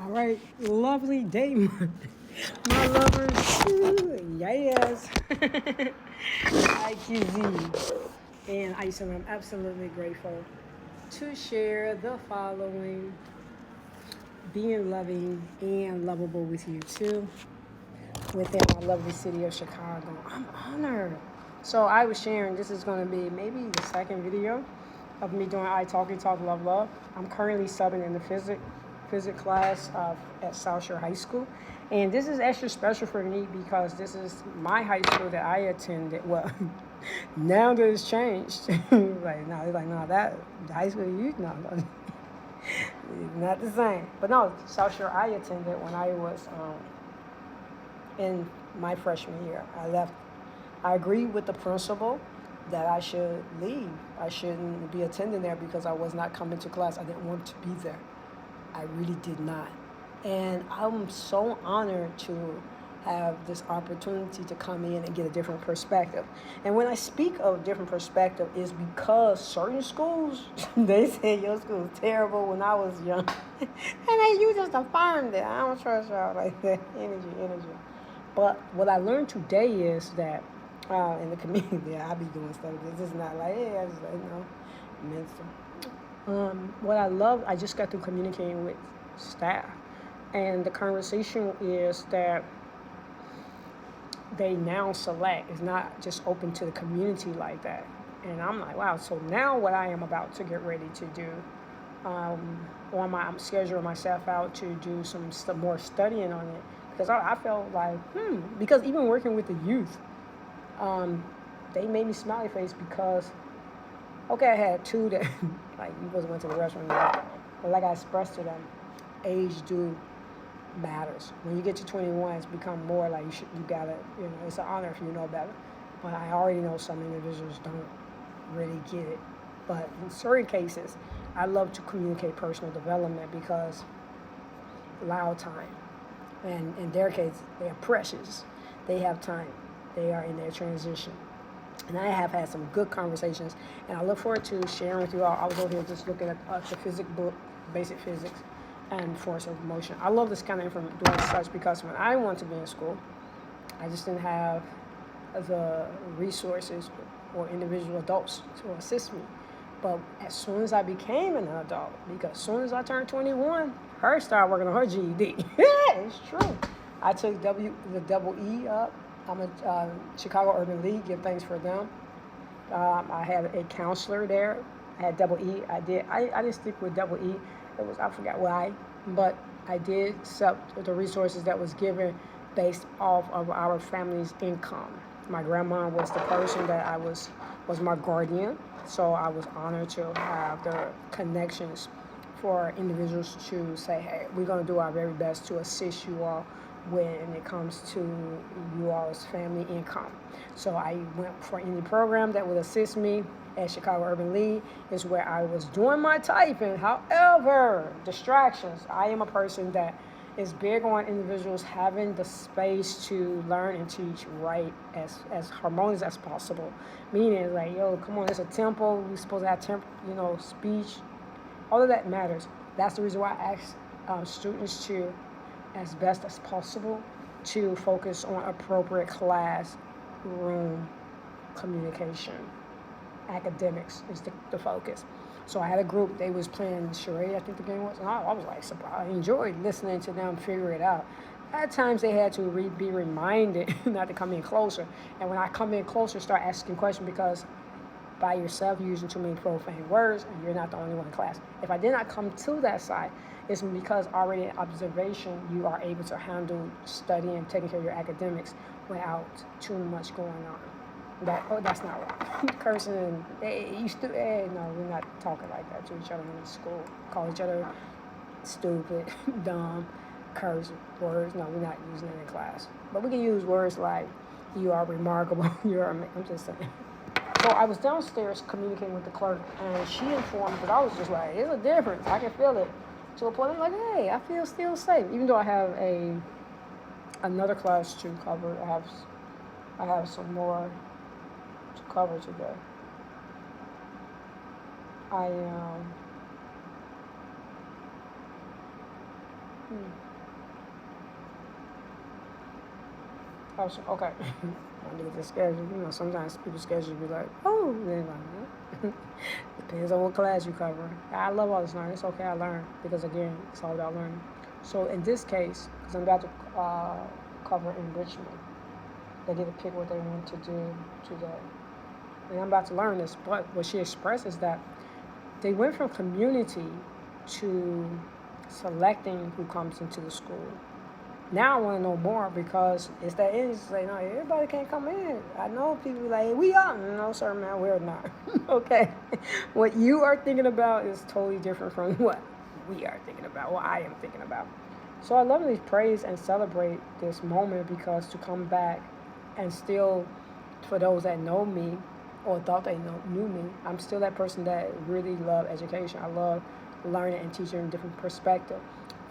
All right, lovely day, my lovers. Yes. IQZ. And I am absolutely grateful to share the following being loving and lovable with you too within my lovely city of Chicago. I'm honored. So I was sharing, this is going to be maybe the second video of me doing I Talk, Love, Love. I'm currently subbing in the physics class at South Shore High School. And this is extra special for me because this is my high school that I attended. Well, now that it's changed. No, that the high school you know, not the same. But no, South Shore I attended when I was in my freshman year. I left. I agreed with the principal that I should leave. I shouldn't be attending there because I was not coming to class. I didn't want to be there. I really did not. And I'm so honored to have this opportunity to come in and get a different perspective. And when I speak of different perspective is because certain schools, they say your school is terrible when I was young. And you just affirmed it. I don't trust y'all like that. Energy. But what I learned today is that in the community, I be doing stuff. It's just not like, hey, I just like, mental. What I love, I just got through communicating with staff. And the conversation is that they now select. It's not just open to the community like that. And I'm like, wow. So now what I am about to get ready to do, I'm scheduling myself out to do some more studying on it because I felt like, because even working with the youth, they made me smiley face because, okay, I had two that, like, you wasn't went to the restaurant yet, but like I expressed to them, age do matters. When you get to 21, it's become more like you gotta, it's an honor if you know better. But I already know some individuals don't really get it. But in certain cases, I love to communicate personal development because allow time. And in their case, they are precious. They have time. They are in their transition. And I have had some good conversations, and I look forward to sharing with you all. I was over here just looking at the physics book, basic physics, and force of motion. I love this kind of information doing such because when I wanted to be in school, I just didn't have the resources or individual adults to assist me. But as soon as I became an adult, because as soon as I turned 21, her started working on her GED. It's true. I took the double E up. I'm a Chicago Urban League. Give thanks for them. I had a counselor there. I had double E. I didn't stick with double E. It was, I forgot why, but I did accept the resources that was given based off of our family's income. My grandma was the person that was my guardian, so I was honored to have the connections for individuals to say, hey, we're going to do our very best to assist you all when it comes to you all's family income. So I went for any program that would assist me at Chicago Urban League is where I was doing my typing. However, distractions. I am a person that is big on individuals having the space to learn and teach right as harmonious as possible. Meaning, like, yo, come on, it's a tempo. We're supposed to have speech. All of that matters. That's the reason why I ask students to, as best as possible, to focus on appropriate classroom communication. Academics is the focus. So I had a group, they was playing charade, I think the game was, and I was like surprised. I enjoyed listening to them figure it out. At times they had to be reminded not to come in closer. And when I come in closer, start asking questions because by yourself you're using too many profane words and you're not the only one in class. If I did not come to that side, it's because already in observation you are able to handle studying, taking care of your academics without too much going on. That's not right. Cursing and no, we're not talking like that to each other in school. Call each other stupid, dumb, curse words. No, we're not using it in class. But we can use words like you are remarkable. I'm just saying. So I was downstairs communicating with the clerk, and she informed me because I was just like, "There's a difference. I can feel it." To a point, I'm like, "Hey, I feel still safe, even though I have another class to cover. I have some more to cover today. I Hmm. Oh, so, okay. I need to schedule. You know, sometimes people's schedule be like, oh, and then like, huh? Depends on what class you cover. I love all this learning. It's okay, I learn because again, it's all about learning. So in this case, because I'm about to cover enrichment, they get to pick what they want to do today, and I'm about to learn this. But what she expressed is that they went from community to selecting who comes into the school. Now I want to know more because it's that it's like, no, everybody can't come in. I know people like, we are. No, sir, man, we're not. Okay. What you are thinking about is totally different from what we are thinking about, what I am thinking about. So I love to praise and celebrate this moment because to come back and still, for those that know me or thought they knew me, I'm still that person that really love education. I love learning and teaching in different perspectives.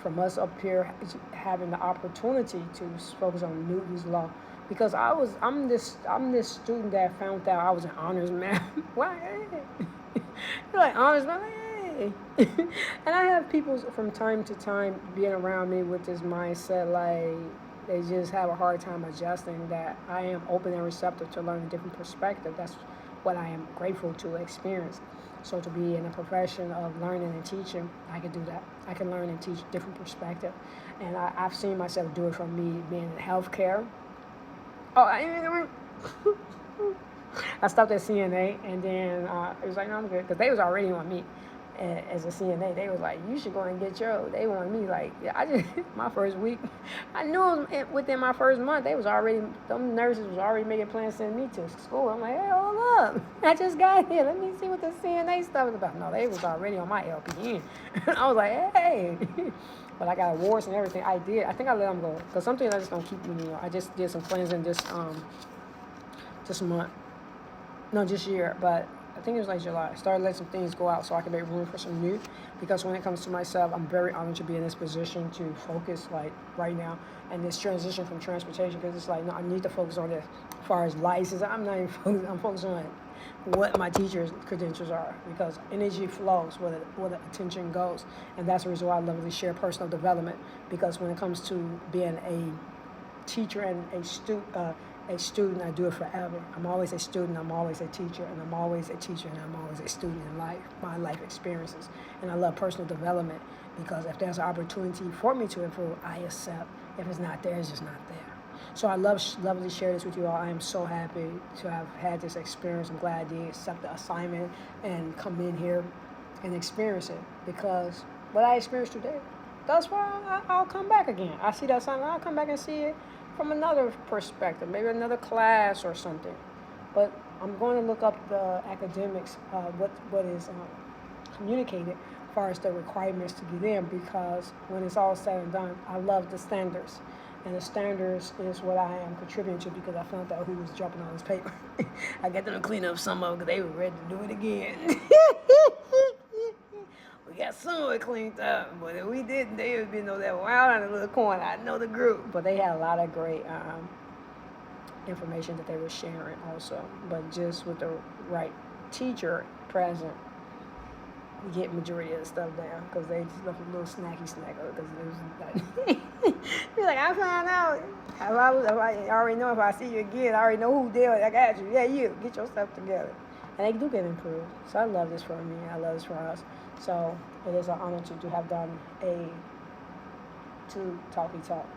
From us up here having the opportunity to focus on Newton's law, because I'm this student that found out I was an honors math. Why? You're like honors math? Hey. And I have people from time to time being around me with this mindset, like they just have a hard time adjusting that I am open and receptive to learn a different perspective. That's what I am grateful to experience. So to be in a profession of learning and teaching, I can do that. I can learn and teach different perspective. And I've seen myself do it from me being in healthcare. Oh, I stopped at CNA, and then it was like, no, I'm good. Because they was already on me as a CNA. They was like, you should go and get your, they wanted me like, yeah, I just, my first week, I knew it was within my first month, they was already, them nurses was already making plans to send me to school. I'm like, hey, hold up. I just got here. Let me see what the CNA stuff is about. No, they was already on my LPN. I was like, hey. But I got awards and everything. I did. I think I let them go. Because some things I just don't keep me. I just did some cleansing this month. No, this year. But I think it was like July. I started letting some things go out so I can make room for some new. Because when it comes to myself, I'm very honored to be in this position to focus like right now. And this transition from transportation, because it's like, no, I need to focus on this. As far as license, I'm not even focused. I'm focused on what my teacher's credentials are, because energy flows where the attention goes. And that's the reason why I love to share personal development, because when it comes to being a teacher and a student, I do it forever. I'm always a student, I'm always a teacher, and I'm always a teacher, and I'm always a student in life, my life experiences. And I love personal development because if there's an opportunity for me to improve, I accept. If it's not there, it's just not there. So I love to share this with you all. I am so happy to have had this experience. I'm glad I did accept the assignment and come in here and experience it, because what I experienced today, that's why I'll come back again. I see that assignment, I'll come back and see it from another perspective, maybe another class or something. But I'm going to look up the academics, what is communicated as far as the requirements to be in, because when it's all said and done, I love the standards. And the standards is what I am contributing to, because I found out who was jumping on this paper. I got them to clean up some of it because they were ready to do it again. We got some of it cleaned up, but if we didn't, they would be that wild in the little corner. I know the group. But they had a lot of great information that they were sharing also. But just with the right teacher present, we get majority of the stuff down, because they just left a little snacky snack because it was like, you're like, I found out. If I already know, if I see you again, I already know who did it. I got you. Yeah, you. Get your stuff together. And they do get improved. So I love this for me. I love this for us. So it is an honor to have done to Talkie Talk.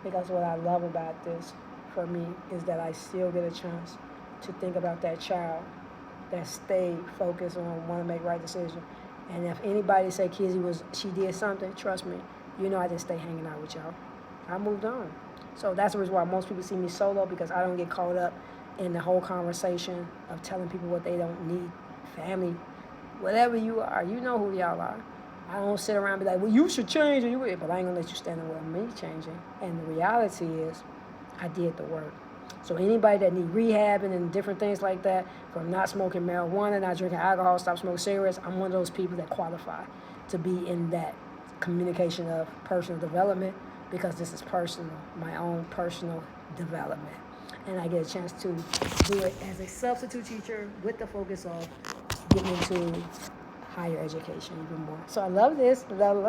Because what I love about this for me is that I still get a chance to think about that child that stayed focused on want to make right decisions. And if anybody say Kizzy she did something, trust me, you know I just stay hanging out with y'all. I moved on. So that's the reason why most people see me solo, because I don't get caught up in the whole conversation of telling people what they don't need. Family, whatever you are, you know who y'all are. I don't sit around and be like, well, you should change, but I ain't gonna let you stand in the way of me changing. And the reality is, I did the work. So anybody that need rehabbing and different things like that, from not smoking marijuana, not drinking alcohol, stop smoking cigarettes, I'm one of those people that qualify to be in that communication of personal development, because this is personal, my own personal development. And I get a chance to do it as a substitute teacher with the focus of getting into higher education even more. So I love this. Love